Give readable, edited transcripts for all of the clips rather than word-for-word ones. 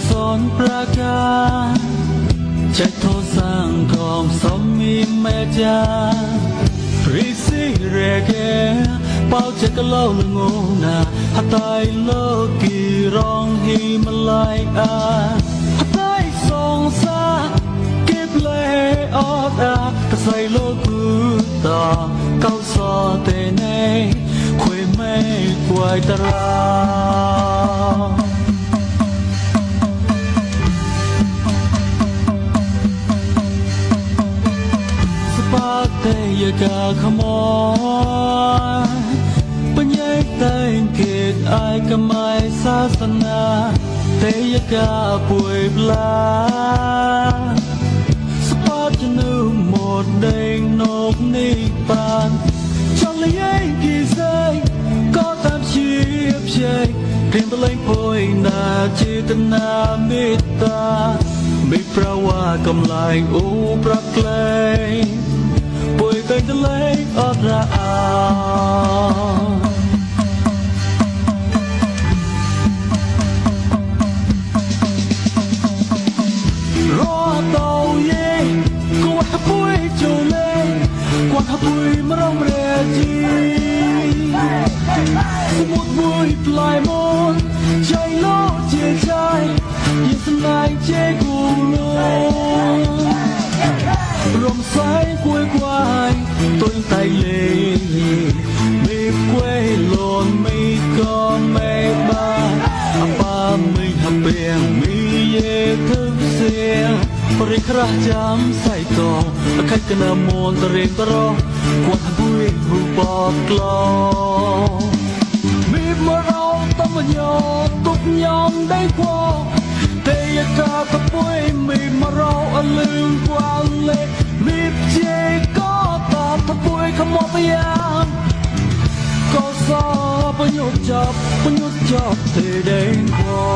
ซ้อนประการใจโทสร้างกอมสมมีแม่จาริสิเรเกเป้าจะกะเล่าละงูนาฮัตไตโลกีร้องฮีมาลายอาฮัตไตสองซาเก็บเลยออดากระใส่โลกูต่อเก้าซอเตเนควยไม่กวยตราเตยกาขมอนปัญญาเตยเกตไอกมายศาสนาเตยกาป่วยปลาสปอจนูหมดเด้งนกนิปานชนเลยยังกี่ใจก็ตามเชียบเชยเรียนไปเลยป่วยนาจิตนาเมตตาไม่เพราะว่ากำไลอุปรักเลยป่วยเป็นทะเลอดระอารอเตาเย่กว่าป่วยจูเล่กว่าป่วยมาร้องเรจีสมุดบุยปลายมนใจโลเจใจยิ่งสลายเจกูโลรมสายกล้วยควายต้นไตเล่มีกล้วยหล่นไม่ก็ไม่บ้าป้าไม่ทำเปียงมีเย่ทึบเสียปริคราจำใส่กองใครกันนามนตะเรียงตะรอกว่าบุยหูปอกกลอมีมาเราต้องมาโยตุกยองได้กว่าเตยกาตะปุยมีมาเราอลืมกว่าเล็กมีเจก็ตาตะปุยขโมยไปยังก็สอบประยุทธ์จับเตยเด้งกว่า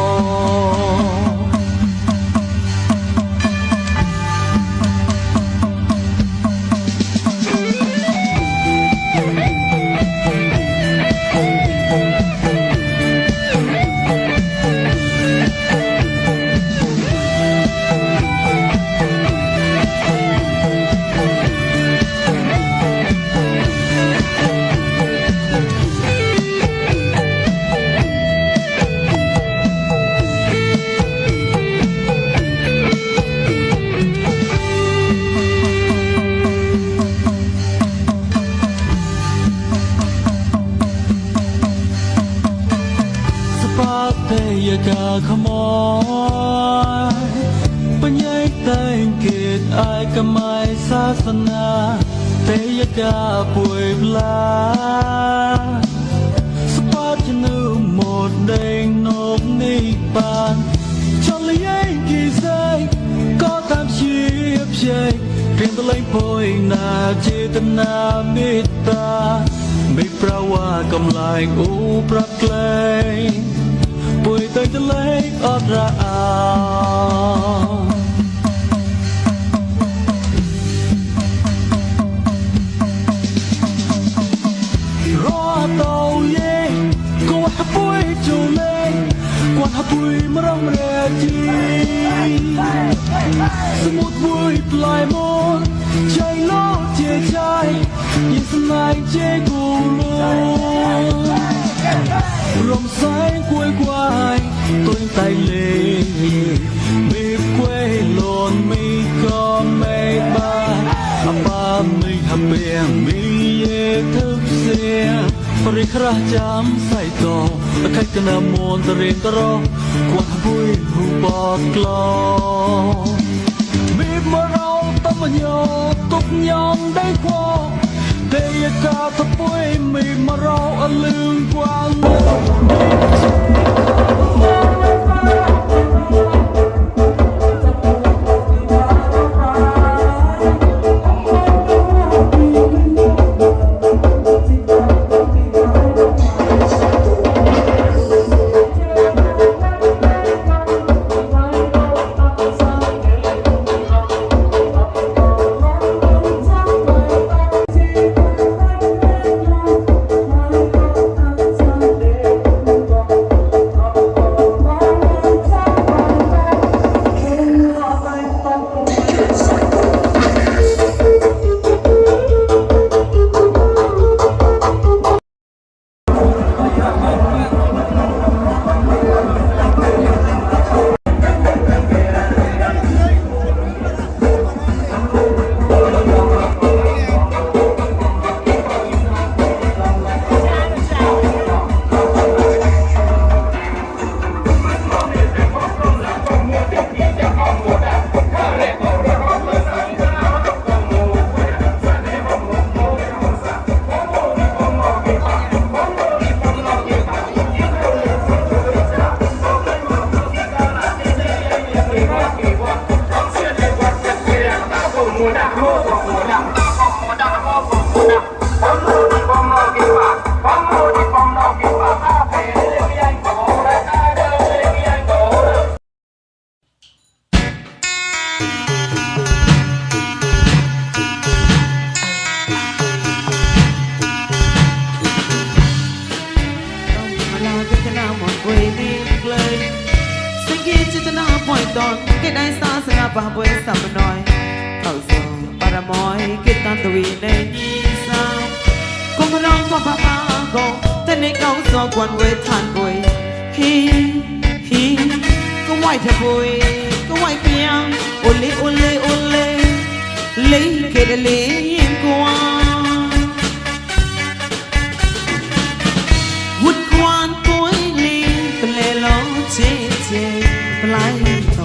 เตยกาขมอนปัญญาเตยเกตไอกมายศาสนาเตยกาป่วยปลาสปอจนูหมดเด้งนกนิปานชนเลยยังกี่ใจก็ตามเชียบเชยเรียนตะเลยป่วยนาจิตนาเมตตาไม่เพราะว่ากำไลอุปรักเลยป่วยตั้งแต่เล็กอดระอารอเตาเย่กว่าป่วยจูเล่กว่าป่วยมาร้องเรจีสมุดบุยปลายมนใจโลเจใจยิ่งสลายเจกูโลรมสายกล้วยควายต้นไตเล่มีกล้วยหล่นมีก็ไม่บ้าป้าไม่ทำเปียงมีเย่ทึบเสียปริคราจำใส่กองใครกันนามนตะเรียงตะรอกว่าบุยหูปอกกลอมีมาเราต้องมาโยตุกยองได้กว่าเตยกาตะปุยมีมาเราอลืมกว่า ပွေနေကလေးစင်ကြီးချစ်နာပွိုင်တော့ကဲတိုင်းစားစကားပါပွဲစမနှွိုင်းထောက်ဆောင်ပါရမော်ကတန်တွေနေညီစားကိုမလောင်ဖပါပါကိုတနေ့ကောင်းစောကွန်ဝဲထန်ပွေဟီဟီကိုဝိုက်တဲ့ပွေကိုဝိုက်ပြန်အိုလေးအိုလေးအိုလေးလေးကလေးရင်ကွာဝတ်ကွန်ပွေလေးပလဲလုံးချေချေပလိုက်